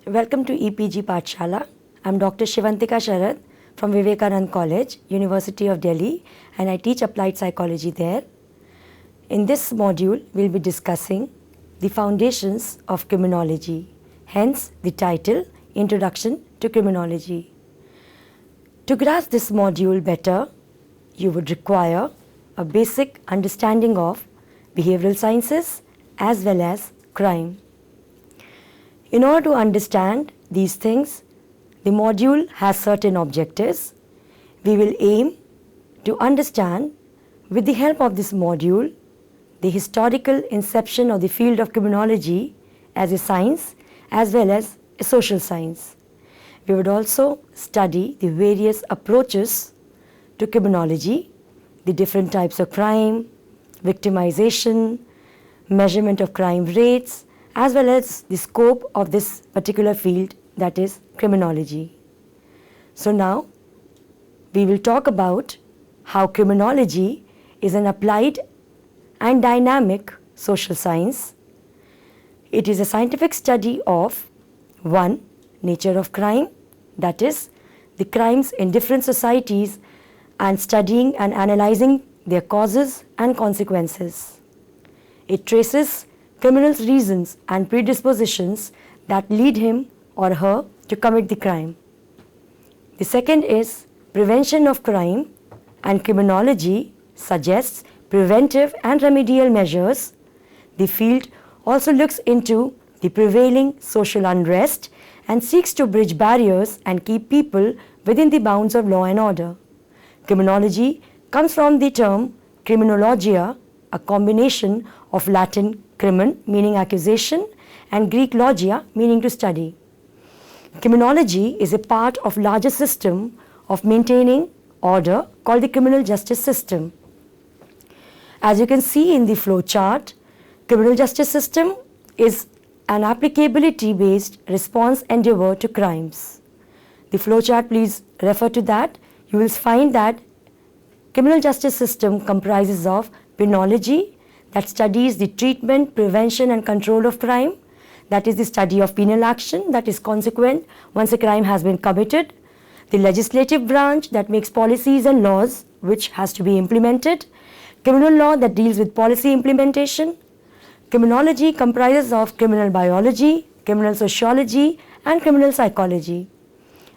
Welcome to EPG Pathshala. I'm Dr. Shivantika Sharad from Vivekanand College, University of Delhi, and I teach applied psychology there. In this module, we'll be discussing the foundations of criminology, hence the title, Introduction to Criminology. To grasp this module better, you would require a basic understanding of behavioral sciences as well as crime. In order to understand these things, the module has certain objectives. We will aim to understand, with the help of this module, the historical inception of the field of criminology as a science as well as a social science. We would also study the various approaches to criminology, the different types of crime, victimization, measurement of crime rates, as well as the scope of this particular field, that is criminology. So now we will talk about how criminology is an applied and dynamic social science. It is a scientific study of 1. Nature of crime, that is the crimes in different societies, and studying and analyzing their causes and consequences. It traces criminal's reasons and predispositions that lead him or her to commit the crime. The second is prevention of crime, and criminology suggests preventive and remedial measures. The field also looks into the prevailing social unrest and seeks to bridge barriers and keep people within the bounds of law and order. Criminology comes from the term criminologia, a combination of Latin crimen, meaning accusation, and Greek logia, meaning to study. Criminology is a part of larger system of maintaining order called the criminal justice system. As you can see in the flow chart, criminal justice system is an applicability-based response endeavor to crimes. The flow chart, please refer to that. You will find that criminal justice system comprises of penology, that studies the treatment, prevention and control of crime. That is the study of penal action that is consequent once a crime has been committed. The legislative branch that makes policies and laws which has to be implemented. Criminal law that deals with policy implementation. Criminology comprises of criminal biology, criminal sociology and criminal psychology.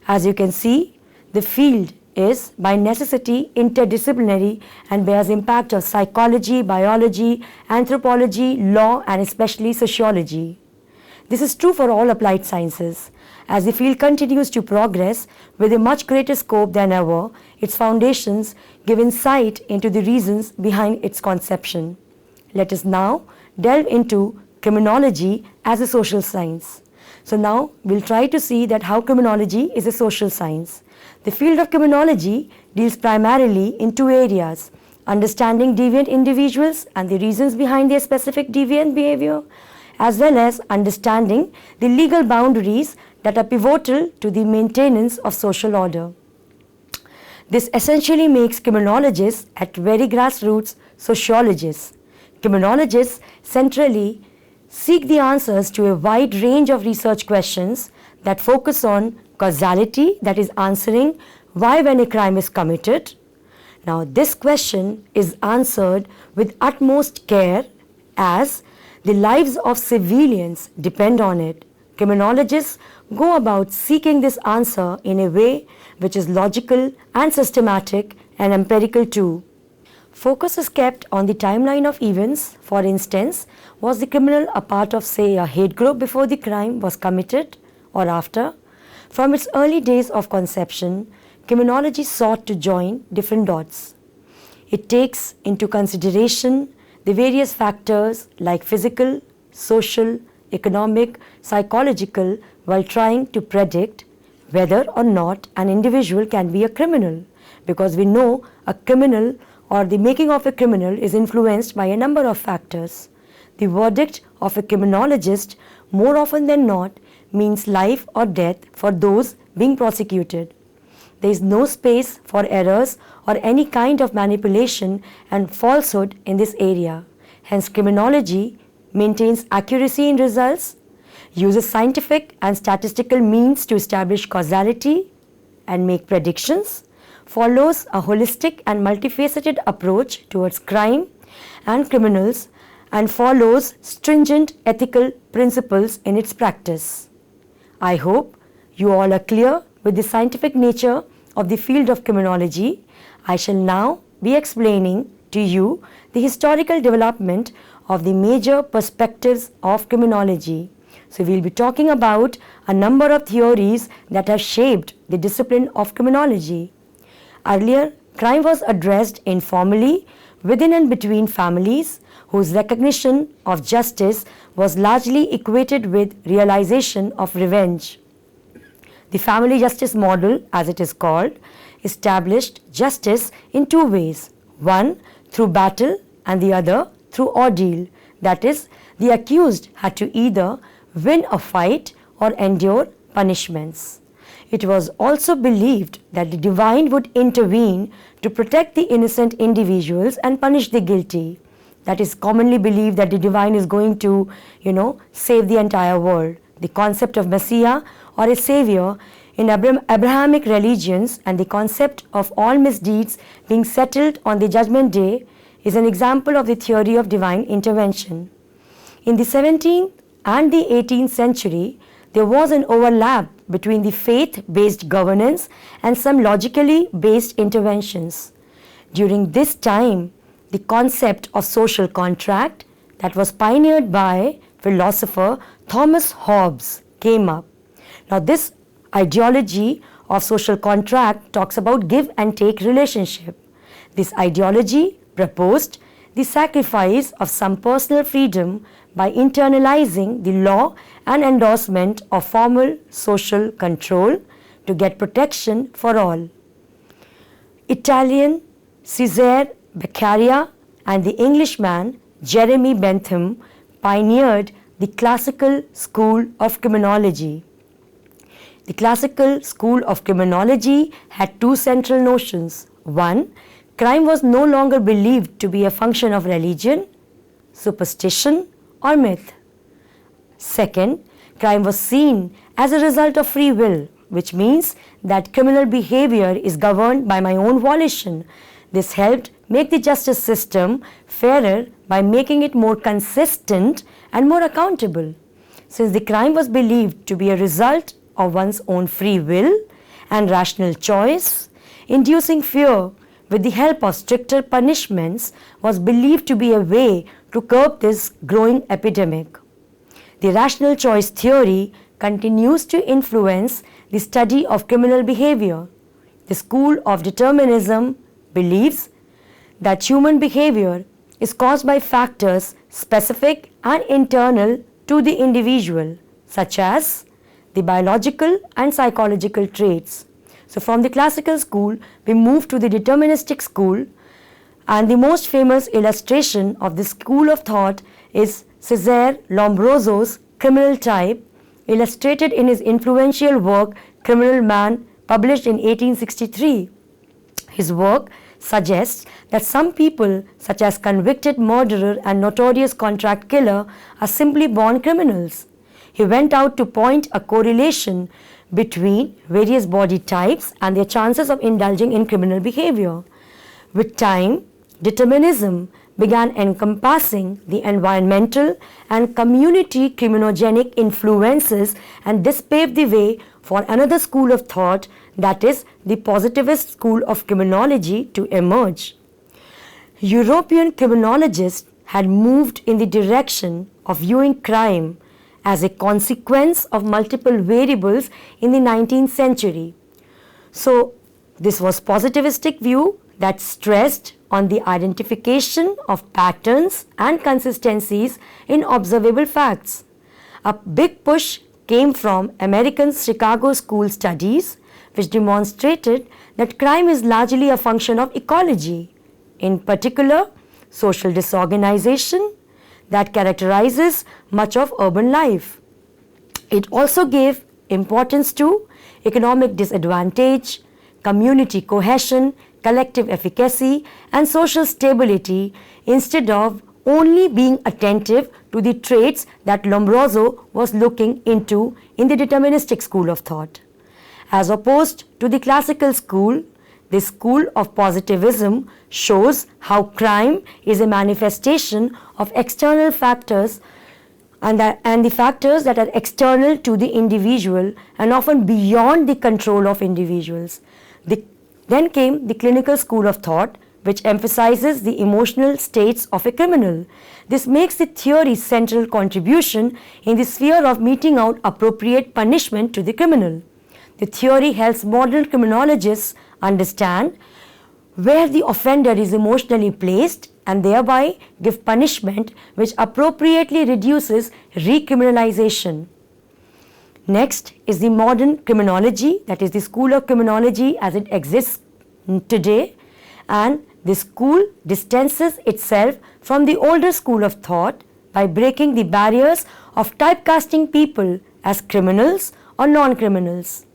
As you can see, the field is by necessity interdisciplinary and bears impact of psychology, biology, anthropology, law and especially sociology. This is true for all applied sciences. As the field continues to progress with a much greater scope than ever, its foundations give insight into the reasons behind its conception. Let us now delve into criminology as a social science. So now we'll try to see that how criminology is a social science. The field of criminology deals primarily in two areas: understanding deviant individuals and the reasons behind their specific deviant behavior, as well as understanding the legal boundaries that are pivotal to the maintenance of social order. This essentially makes criminologists at very grassroots sociologists. Criminologists centrally seek the answers to a wide range of research questions that focus on causality, that is answering why when a crime is committed. Now this question is answered with utmost care as the lives of civilians depend on it. Criminologists go about seeking this answer in a way which is logical and systematic and empirical too. Focus is kept on the timeline of events. For instance, was the criminal a part of, say, a hate group before the crime was committed or after? From its early days of conception, criminology sought to join different dots. It takes into consideration the various factors like physical, social, economic, psychological, while trying to predict whether or not an individual can be a criminal, because we know a criminal or the making of a criminal is influenced by a number of factors. The verdict of a criminologist more often than not means life or death for those being prosecuted. There is no space for errors or any kind of manipulation and falsehood in this area. Hence, criminology maintains accuracy in results. uses scientific and statistical means to establish causality and make predictions, follows a holistic and multifaceted approach towards crime and criminals, and follows stringent ethical principles in its practice. I hope you all are clear with the scientific nature of the field of criminology. I shall now be explaining to you the historical development of the major perspectives of criminology. So we will be talking about a number of theories that have shaped the discipline of criminology. Earlier, crime was addressed informally within and between families, whose recognition of justice was largely equated with realization of revenge. The family justice model, as it is called, established justice in two ways, one through battle and the other through ordeal. That is, the accused had to either win a fight or endure punishments. It was also believed that the divine would intervene to protect the innocent individuals and punish the guilty. That is commonly believed that the divine is going to, save the entire world. The concept of Messiah or a savior in Abrahamic religions and the concept of all misdeeds being settled on the judgment day is an example of the theory of divine intervention. In the 17th and the 18th century, there was an overlap between the faith-based governance and some logically based interventions. During this time, the concept of social contract that was pioneered by philosopher Thomas Hobbes came up. Now, this ideology of social contract talks about give and take relationship. This ideology proposed the sacrifice of some personal freedom by internalizing the law and endorsement of formal social control to get protection for all. Italian Cesare Beccaria and the Englishman Jeremy Bentham pioneered the classical school of criminology. The classical school of criminology had two central notions. One, crime was no longer believed to be a function of religion, superstition, or myth. Second, crime was seen as a result of free will, which means that criminal behavior is governed by my own volition. This helped make the justice system fairer by making it more consistent and more accountable. Since the crime was believed to be a result of one's own free will and rational choice, inducing fear with the help of stricter punishments was believed to be a way to curb this growing epidemic. The rational choice theory continues to influence the study of criminal behavior. The school of determinism believes that human behavior is caused by factors specific and internal to the individual, such as the biological and psychological traits. So from the classical school, we move to the deterministic school, and the most famous illustration of this school of thought is Cesare Lombroso's criminal type, illustrated in his influential work Criminal Man, published in 1863. His work suggests that some people, such as convicted murderer and notorious contract killer, are simply born criminals. He went out to point a correlation between various body types and their chances of indulging in criminal behavior. With time, determinism began encompassing the environmental and community criminogenic influences, and this paved the way for another school of thought, that is the positivist school of criminology, to emerge. European criminologists had moved in the direction of viewing crime as a consequence of multiple variables in the 19th century. So this was positivistic view that stressed on the identification of patterns and consistencies in observable facts. A big push came from American Chicago school studies, which demonstrated that crime is largely a function of ecology, in particular social disorganization that characterizes much of urban life. It also gave importance to economic disadvantage, community cohesion, collective efficacy, and social stability instead of only being attentive to the traits that Lombroso was looking into in the deterministic school of thought. As opposed to the classical school, this school of positivism shows how crime is a manifestation of external factors and the factors that are external to the individual and often beyond the control of individuals. Then came the clinical school of thought, which emphasizes the emotional states of a criminal. This makes the theory's central contribution in the sphere of meting out appropriate punishment to the criminal. The theory helps modern criminologists understand where the offender is emotionally placed and thereby give punishment which appropriately reduces recriminalization. Next is the modern criminology, that is the school of criminology as it exists today, and this school distances itself from the older school of thought by breaking the barriers of typecasting people as criminals or non-criminals.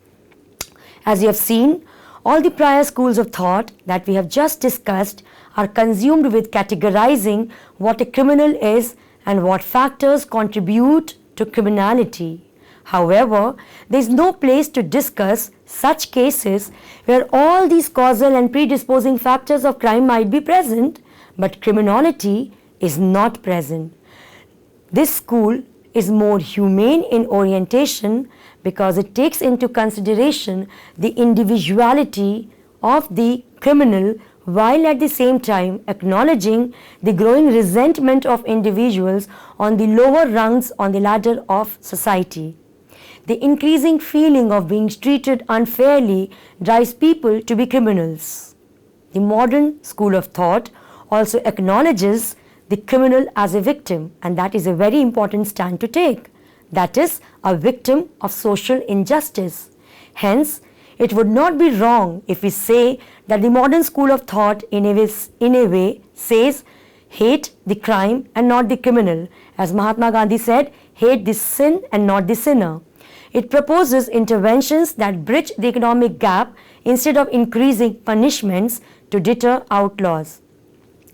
As you have seen, all the prior schools of thought that we have just discussed are consumed with categorizing what a criminal is and what factors contribute to criminality. However, there is no place to discuss such cases where all these causal and predisposing factors of crime might be present, but criminality is not present. This school is more humane in orientation because it takes into consideration the individuality of the criminal while at the same time acknowledging the growing resentment of individuals on the lower rungs on the ladder of society. The increasing feeling of being treated unfairly drives people to be criminals. The modern school of thought also acknowledges the criminal as a victim, and that is a very important stand to take. That is, a victim of social injustice. Hence, it would not be wrong if we say that the modern school of thought in a way says hate the crime and not the criminal. As Mahatma Gandhi said, hate the sin and not the sinner. It proposes interventions that bridge the economic gap instead of increasing punishments to deter outlaws.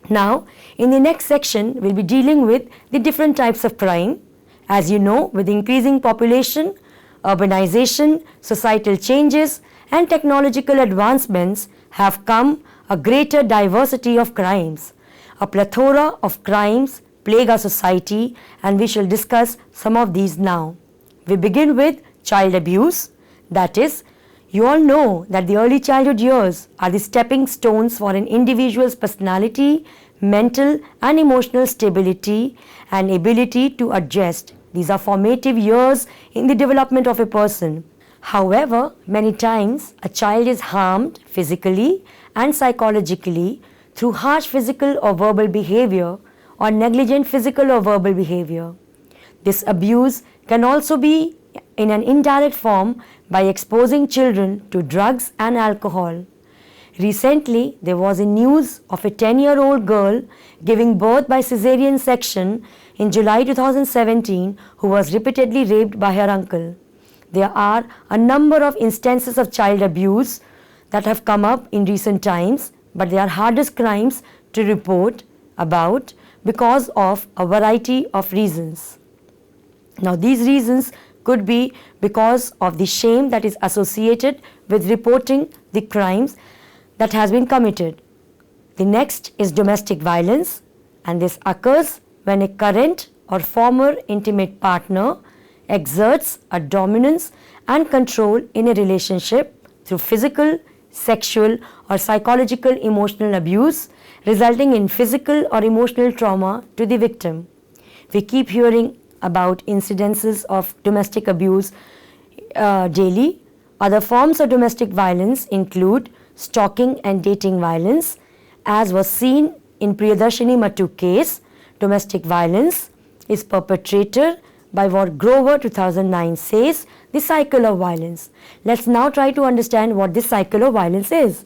Now, in the next section, we'll be dealing with the different types of crime. As you know, with increasing population, urbanization, societal changes, and technological advancements have come a greater diversity of crimes. A plethora of crimes plague our society, and we shall discuss some of these now. We begin with child abuse. That is, you all know that the early childhood years are the stepping stones for an individual's personality, mental and emotional stability, and ability to adjust. These are formative years in the development of a person. However, many times a child is harmed physically and psychologically through harsh physical or verbal behavior or negligent physical or verbal behavior. This abuse can also be in an indirect form by exposing children to drugs and alcohol. Recently, there was a news of a 10-year-old girl giving birth by cesarean section in July 2017 who was repeatedly raped by her uncle. There are a number of instances of child abuse that have come up in recent times, but they are hardest crimes to report about because of a variety of reasons. Now, these reasons could be because of the shame that is associated with reporting the crimes that has been committed. The next is domestic violence, and this occurs when a current or former intimate partner exerts a dominance and control in a relationship through physical, sexual or psychological emotional abuse, resulting in physical or emotional trauma to the victim. We keep hearing about incidences of domestic abuse daily. Other forms of domestic violence include stalking and dating violence. As was seen in Priyadarshini Mattu case, domestic violence is perpetrated by what Grover 2009 says, the cycle of violence. Let's now try to understand what this cycle of violence is.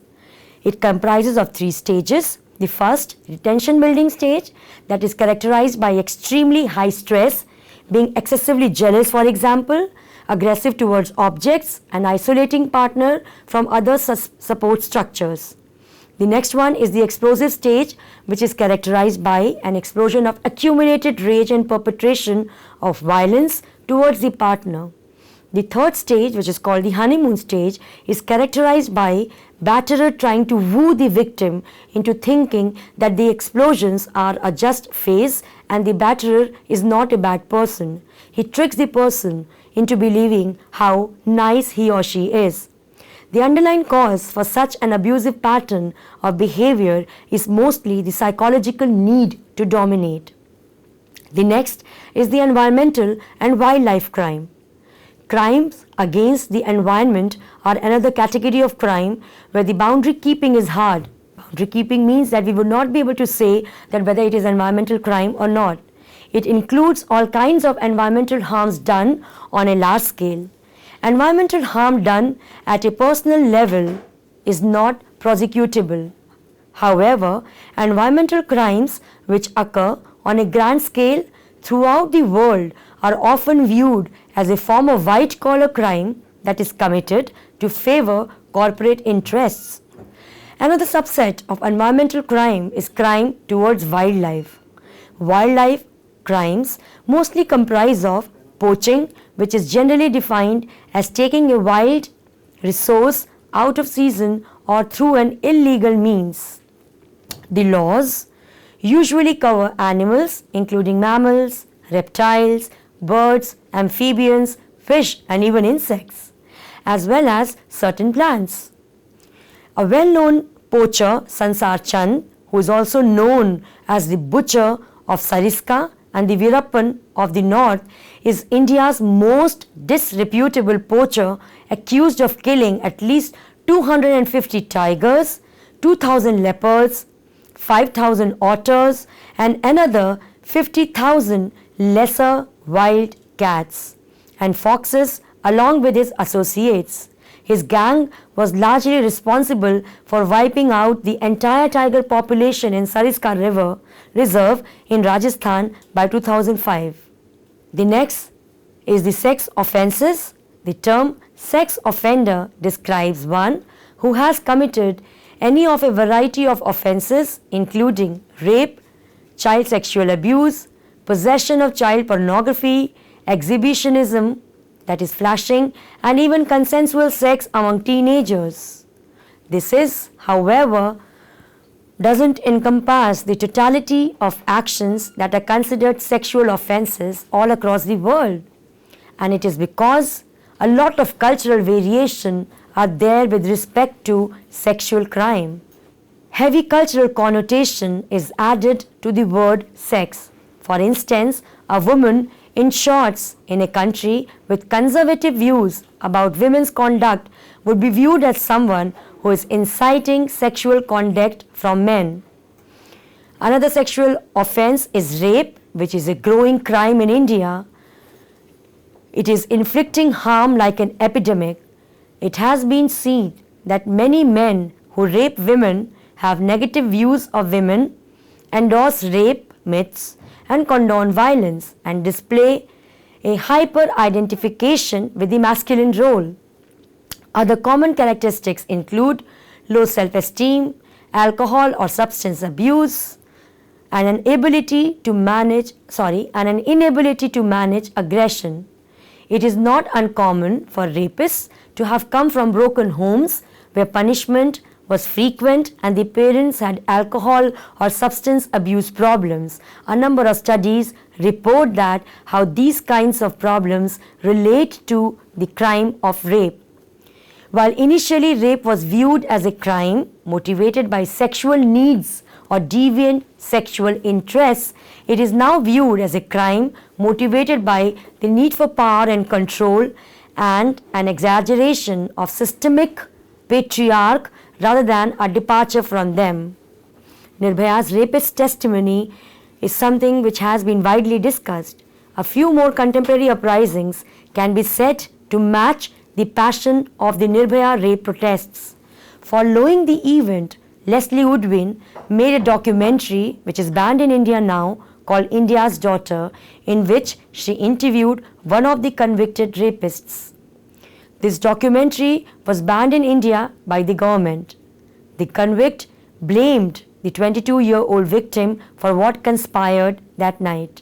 It comprises of 3 stages. The first, the tension building stage, that is characterized by extremely high stress, being excessively jealous, for example, aggressive towards objects, and isolating partner from other support structures. The next one is the explosive stage, which is characterized by an explosion of accumulated rage and perpetration of violence towards the partner. The third stage, which is called the honeymoon stage, is characterized by batterer trying to woo the victim into thinking that the explosions are a just phase and the batterer is not a bad person. He tricks the person into believing how nice he or she is. The underlying cause for such an abusive pattern of behavior is mostly the psychological need to dominate. The next is the environmental and wildlife crime. Crimes against the environment are another category of crime where the boundary keeping is hard. Boundary keeping means that we would not be able to say that whether it is environmental crime or not. It includes all kinds of environmental harms done on a large scale. Environmental harm done at a personal level is not prosecutable. However, environmental crimes which occur on a grand scale throughout the world are often viewed as a form of white-collar crime that is committed to favor corporate interests. Another subset of environmental crime is crime towards wildlife. Wildlife crimes mostly comprise of poaching, which is generally defined as taking a wild resource out of season or through an illegal means. The laws usually cover animals including mammals, reptiles, birds, amphibians, fish and even insects, as well as certain plants. A well-known poacher, Sansar Chand, who is also known as the Butcher of Sariska and the Veerappan of the North, is India's most disreputable poacher, accused of killing at least 250 tigers, 2,000 leopards, 5,000 otters and another 50,000 lesser wild cats and foxes along with his associates. His gang was largely responsible for wiping out the entire tiger population in Sariska River Reserve in Rajasthan by 2005. The next is the sex offences. The term sex offender describes one who has committed any of a variety of offences including rape, child sexual abuse, possession of child pornography, exhibitionism, that is flashing, and even consensual sex among teenagers. This is, however, doesn't encompass the totality of actions that are considered sexual offences all across the world. And it is because a lot of cultural variation are there with respect to sexual crime. Heavy cultural connotation is added to the word sex. For instance, a woman in shorts in a country with conservative views about women's conduct would be viewed as someone who is inciting sexual conduct from men. Another sexual offense is rape, which is a growing crime in India. It is inflicting harm like an epidemic. It has been seen that many men who rape women have negative views of women, endorse rape myths, and condone violence and display a hyper-identification with the masculine role. Other common characteristics include low self-esteem, alcohol or substance abuse, and an inability to manage aggression. It is not uncommon for rapists to have come from broken homes where punishment was frequent and the parents had alcohol or substance abuse problems. A number of studies report that how these kinds of problems relate to the crime of rape. While initially rape was viewed as a crime motivated by sexual needs or deviant sexual interests, it is now viewed as a crime motivated by the need for power and control and an exaggeration of systemic patriarch rather than a departure from them. Nirbhaya's rapist testimony is something which has been widely discussed. A few more contemporary uprisings can be said to match the passion of the Nirbhaya rape protests. Following the event, Leslie Woodwin made a documentary which is banned in India now called India's Daughter, in which she interviewed one of the convicted rapists. This documentary was banned in India by the government. The convict blamed the 22-year-old victim for what conspired that night.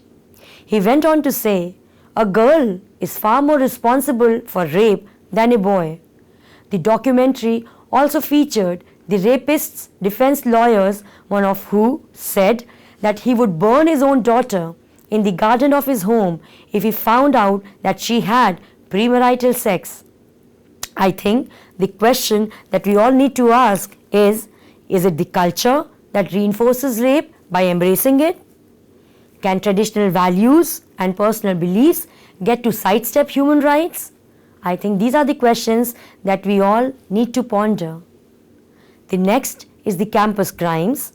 He went on to say, "A girl is far more responsible for rape than a boy." The documentary also featured the rapist's defense lawyers, one of who said that he would burn his own daughter in the garden of his home if he found out that she had premarital sex. I think the question that we all need to ask is it the culture that reinforces rape by embracing it? Can traditional values and personal beliefs get to sidestep human rights? I think these are the questions that we all need to ponder. The next is the campus crimes,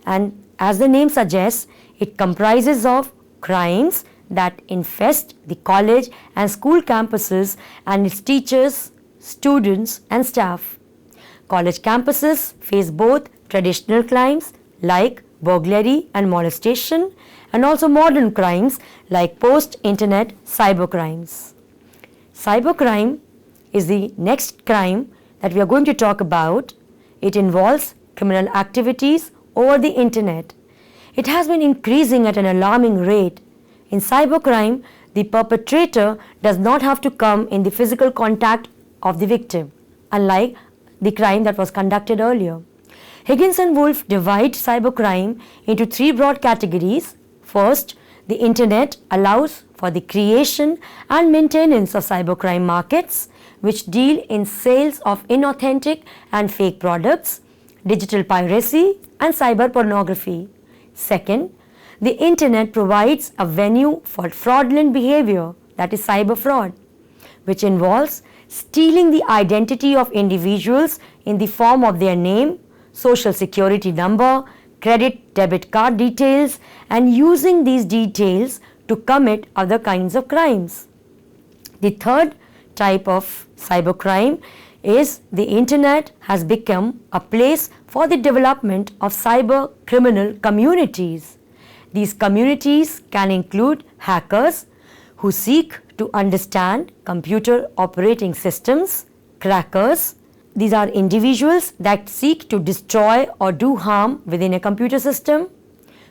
and as the name suggests, it comprises of crimes that infest the college and school campuses and its teachers, students and staff. College campuses face both traditional crimes like burglary and molestation, and also modern crimes like post-internet cybercrimes. Cybercrime is the next crime that we are going to talk about. It involves criminal activities over the internet. It has been increasing at an alarming rate. In cybercrime, the perpetrator does not have to come in the physical contact of the victim, unlike the crime that was conducted earlier. Higgins and Wolff divide cybercrime into three broad categories. First, the internet allows for the creation and maintenance of cybercrime markets, which deal in sales of inauthentic and fake products, digital piracy, and cyber pornography. Second, the internet provides a venue for fraudulent behavior, that is cyber fraud, which involves stealing the identity of individuals in the form of their name, social security number, credit debit card details, and using these details to commit other kinds of crimes. The third type of cybercrime is the internet has become a place for the development of cyber criminal communities. These communities can include hackers who seek to understand computer operating systems, crackers. These are individuals that seek to destroy or do harm within a computer system.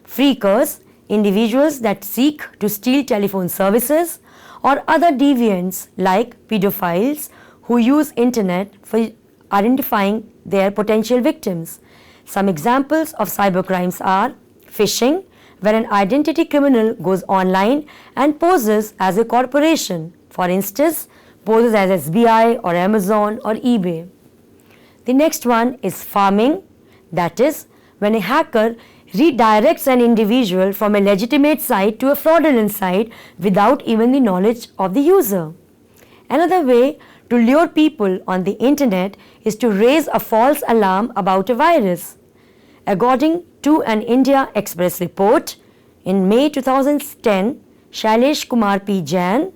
Freakers, individuals that seek to steal telephone services, or other deviants like pedophiles who use internet for identifying their potential victims. Some examples of cybercrimes are phishing, where an identity criminal goes online and poses as a corporation, for instance, poses as SBI or Amazon or eBay. The next one is pharming, that is, when a hacker redirects an individual from a legitimate site to a fraudulent site without even the knowledge of the user. Another way to lure people on the internet is to raise a false alarm about a virus. According to an India Express report, in May 2010, Shailesh Kumar P. Jain,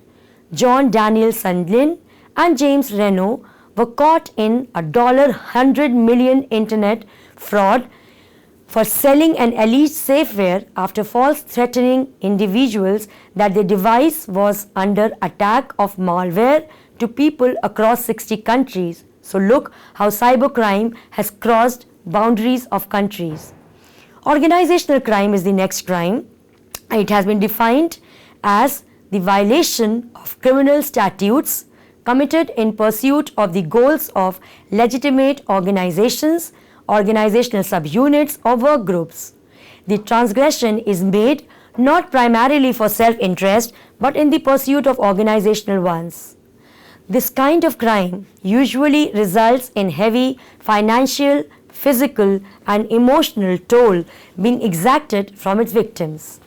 John Daniel Sundlin, and James Reno were caught in a $100 million internet fraud for selling an alleged safeware after false threatening individuals that the device was under attack of malware to people across 60 countries. So look how cybercrime has crossed boundaries of countries. Organizational crime is the next crime. It has been defined as the violation of criminal statutes committed in pursuit of the goals of legitimate organizations, organizational subunits or work groups. The transgression is made not primarily for self-interest but in the pursuit of organizational ones. This kind of crime usually results in heavy financial, physical and emotional toll being exacted from its victims.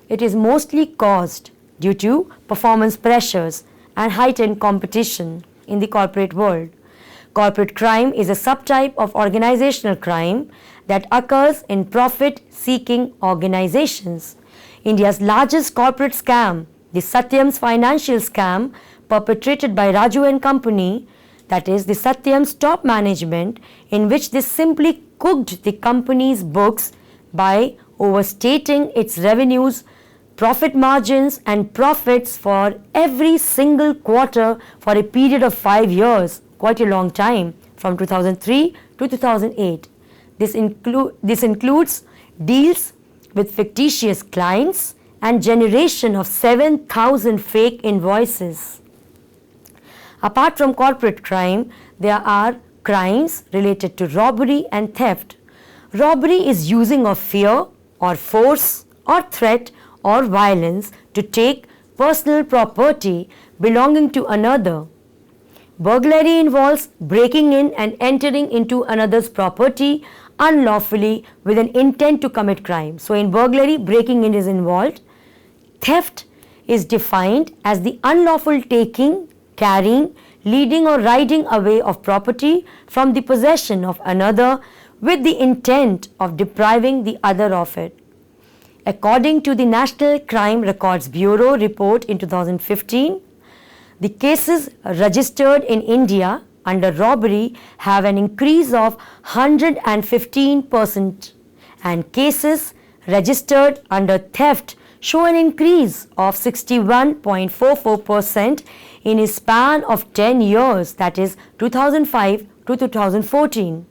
It is mostly caused due to performance pressures and heightened competition in the corporate world. Corporate crime is a subtype of organizational crime that occurs in profit-seeking organizations. India's largest corporate scam, the Satyam's financial scam perpetrated by Raju and Company, that is the Satyam's top management, in which they simply cooked the company's books by overstating its revenues, profit margins and profits for every single quarter for a period of 5 years, quite a long time, from 2003 to 2008. This includes deals with fictitious clients and generation of 7,000 fake invoices. Apart from corporate crime, there are crimes related to robbery and theft. Robbery is using of fear or force or threat or violence to take personal property belonging to another. Burglary involves breaking in and entering into another's property unlawfully with an intent to commit crime. So in burglary, breaking in is involved. Theft is defined as the unlawful taking, carrying, leading or riding away of property from the possession of another with the intent of depriving the other of it. According to the National Crime Records Bureau report in 2015, the cases registered in India under robbery have an increase of 115%, and cases registered under theft show an increase of 61.44% in a span of 10 years, that is 2005 to 2014.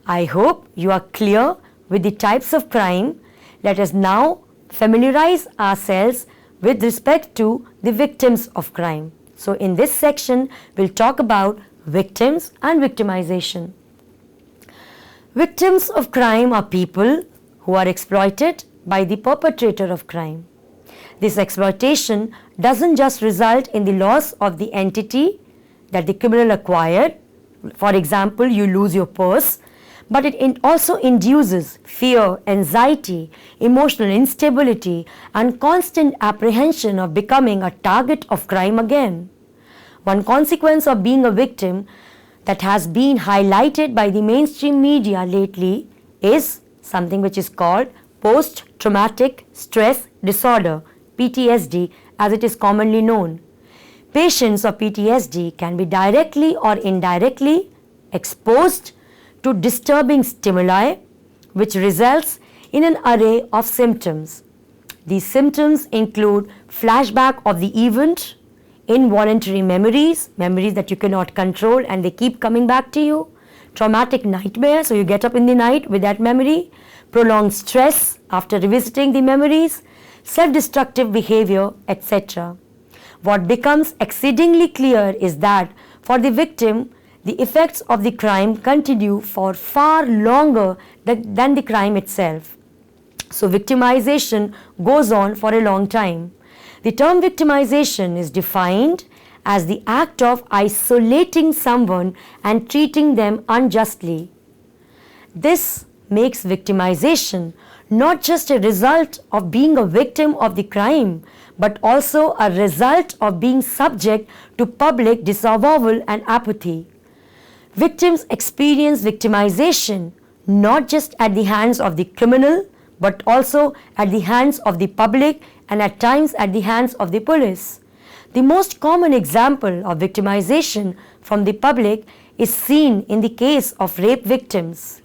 I hope you are clear with the types of crime. Let us now familiarize ourselves with respect to the victims of crime. So in this section, we'll talk about victims and victimization. Victims of crime are people who are exploited by the perpetrator of crime. This exploitation doesn't just result in the loss of the entity that the criminal acquired. For example, you lose your purse, but it also induces fear, anxiety, emotional instability, and constant apprehension of becoming a target of crime again. One consequence of being a victim that has been highlighted by the mainstream media lately is something which is called post-traumatic stress disorder, PTSD, as it is commonly known. Patients of PTSD can be directly or indirectly exposed to disturbing stimuli, which results in an array of symptoms. These symptoms include flashback of the event, involuntary memories, memories that you cannot control and they keep coming back to you, traumatic nightmare, so you get up in the night with that memory, prolonged stress after revisiting the memories, self-destructive behavior, etc. What becomes exceedingly clear is that for the victim, the effects of the crime continue for far longer than the crime itself. So victimization goes on for a long time. The term victimization is defined as the act of isolating someone and treating them unjustly. This makes victimization not just a result of being a victim of the crime, but also a result of being subject to public disavowal and apathy. Victims experience victimization not just at the hands of the criminal, but also at the hands of the public and at times at the hands of the police. The most common example of victimization from the public is seen in the case of rape victims.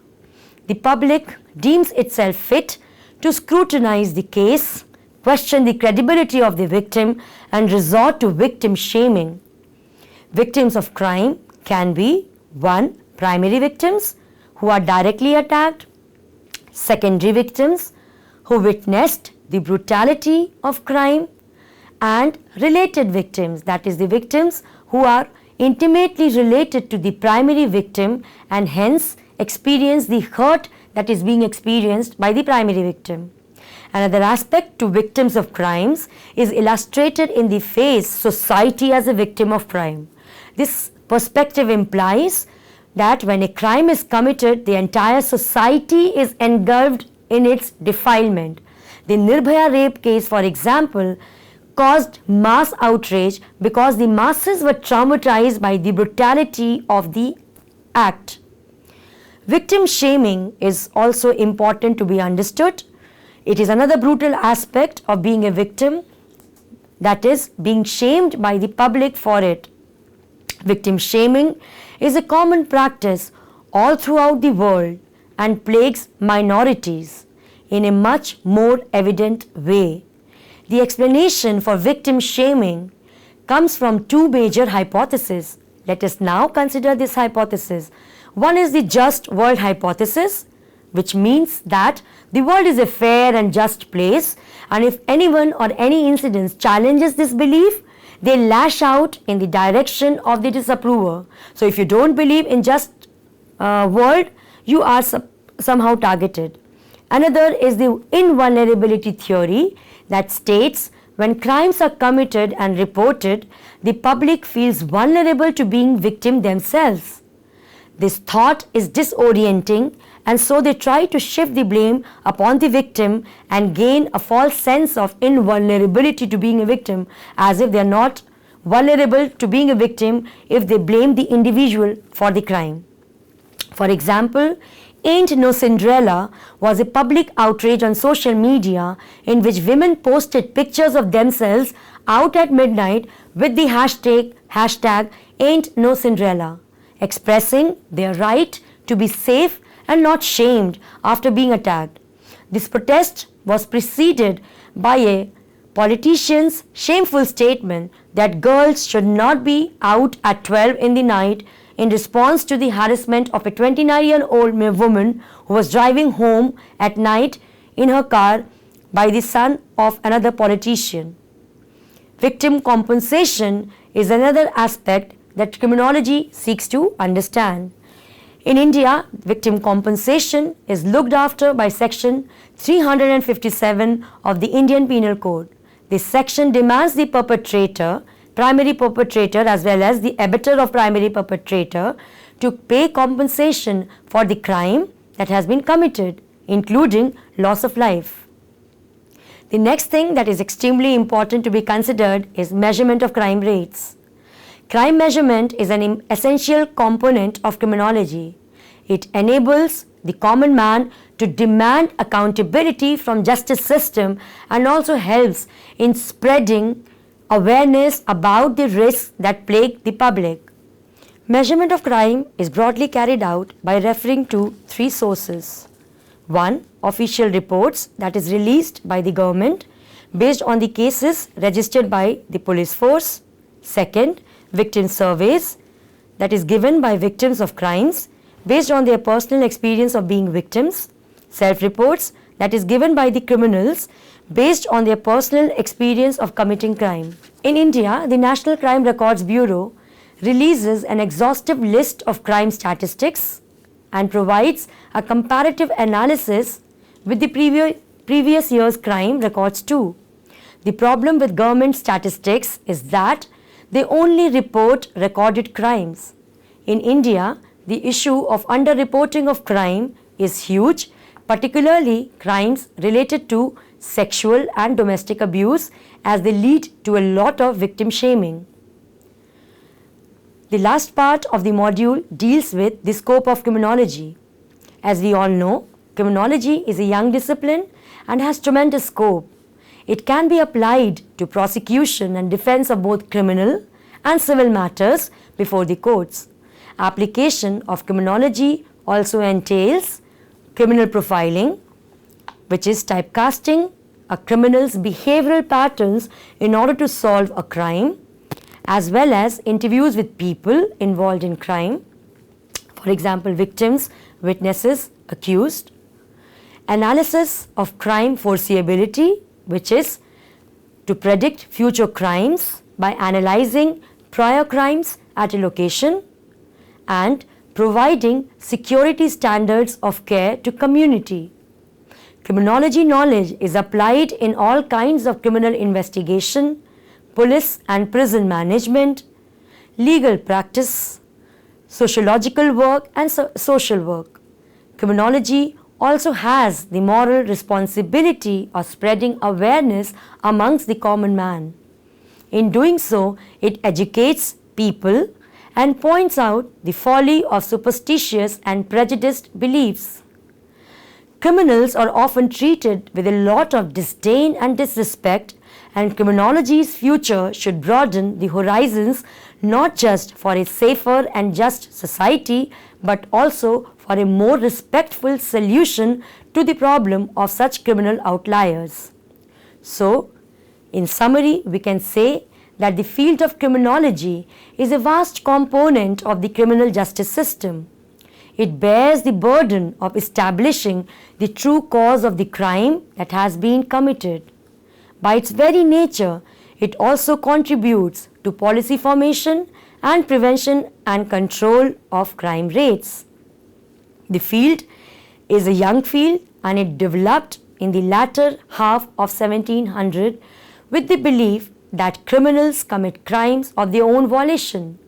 The public deems itself fit to scrutinize the case, question the credibility of the victim, and resort to victim shaming. Victims of crime can be 1. Primary victims who are directly attacked, secondary victims who witnessed the brutality of crime, and related victims, that is the victims who are intimately related to the primary victim and hence experience the hurt that is being experienced by the primary victim. Another aspect to victims of crimes is illustrated in the phrase society as a victim of crime. This perspective implies that when a crime is committed, the entire society is engulfed in its defilement. The Nirbhaya rape case, for example, caused mass outrage because the masses were traumatized by the brutality of the act. Victim shaming is also important to be understood. It is another brutal aspect of being a victim, that is, being shamed by the public for it. Victim shaming is a common practice all throughout the world and plagues minorities in a much more evident way. The explanation for victim shaming comes from two major hypotheses. Let us now consider this hypothesis. One is the just world hypothesis, which means that the world is a fair and just place, and if anyone or any incident challenges this belief, they lash out in the direction of the disapprover. So if you don't believe in just world, you are somehow targeted. Another is the invulnerability theory that states when crimes are committed and reported, the public feels vulnerable to being victim themselves. This thought is disorienting, and so they try to shift the blame upon the victim and gain a false sense of invulnerability to being a victim, as if they are not vulnerable to being a victim if they blame the individual for the crime. For example, Ain't No Cinderella was a public outrage on social media in which women posted pictures of themselves out at midnight with the hashtag Ain't No Cinderella, expressing their right to be safe and not shamed after being attacked. This protest was preceded by a politician's shameful statement that girls should not be out at 12 in the night in response to the harassment of a 29-year-old woman who was driving home at night in her car by the son of another politician. Victim compensation is another aspect that criminology seeks to understand. In India, victim compensation is looked after by Section 357 of the Indian Penal Code. This section demands the perpetrator, primary perpetrator as well as the abettor of primary perpetrator to pay compensation for the crime that has been committed, including loss of life. The next thing that is extremely important to be considered is measurement of crime rates. Crime measurement is an essential component of criminology. It enables the common man to demand accountability from justice system and also helps in spreading awareness about the risks that plague the public. Measurement of crime is broadly carried out by referring to three sources. 1. Official reports that is released by the government based on the cases registered by the police force. 2. Victim surveys that is given by victims of crimes based on their personal experience of being victims. Self-reports that is given by the criminals based on their personal experience of committing crime. In India, the National Crime Records Bureau releases an exhaustive list of crime statistics and provides a comparative analysis with the previous year's crime records too. The problem with government statistics is that they only report recorded crimes. In India, the issue of underreporting of crime is huge, particularly crimes related to sexual and domestic abuse, as they lead to a lot of victim shaming. The last part of the module deals with the scope of criminology. As we all know, criminology is a young discipline and has tremendous scope. It can be applied to prosecution and defense of both criminal and civil matters before the courts. Application of criminology also entails criminal profiling, which is typecasting a criminal's behavioral patterns in order to solve a crime, as well as interviews with people involved in crime, for example, victims, witnesses, accused. Analysis of crime foreseeability, which is to predict future crimes by analyzing prior crimes at a location, and providing security standards of care to community. Criminology knowledge is applied in all kinds of criminal investigation, police and prison management, legal practice, sociological work and social work. Criminology also has the moral responsibility of spreading awareness amongst the common man. In doing so, it educates people and points out the folly of superstitious and prejudiced beliefs. Criminals are often treated with a lot of disdain and disrespect, and criminology's future should broaden the horizons not just for a safer and just society, but also for a more respectful solution to the problem of such criminal outliers. So, in summary, we can say that the field of criminology is a vast component of the criminal justice system. it bears the burden of establishing the true cause of the crime that has been committed. By its very nature, it also contributes to policy formation and prevention and control of crime rates. The field is a young field and it developed in the latter half of 1700 with the belief that criminals commit crimes of their own volition.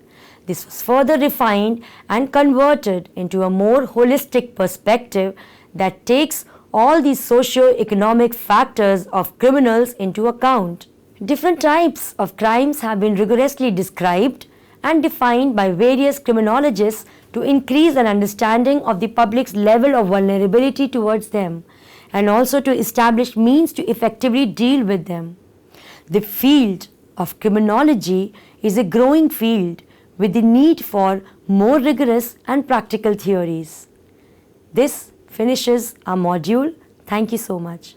This was further refined and converted into a more holistic perspective that takes all the socio-economic factors of criminals into account. Different types of crimes have been rigorously described and defined by various criminologists to increase an understanding of the public's level of vulnerability towards them and also to establish means to effectively deal with them. The field of criminology is a growing field with the need for more rigorous and practical theories. This finishes our module. Thank you so much.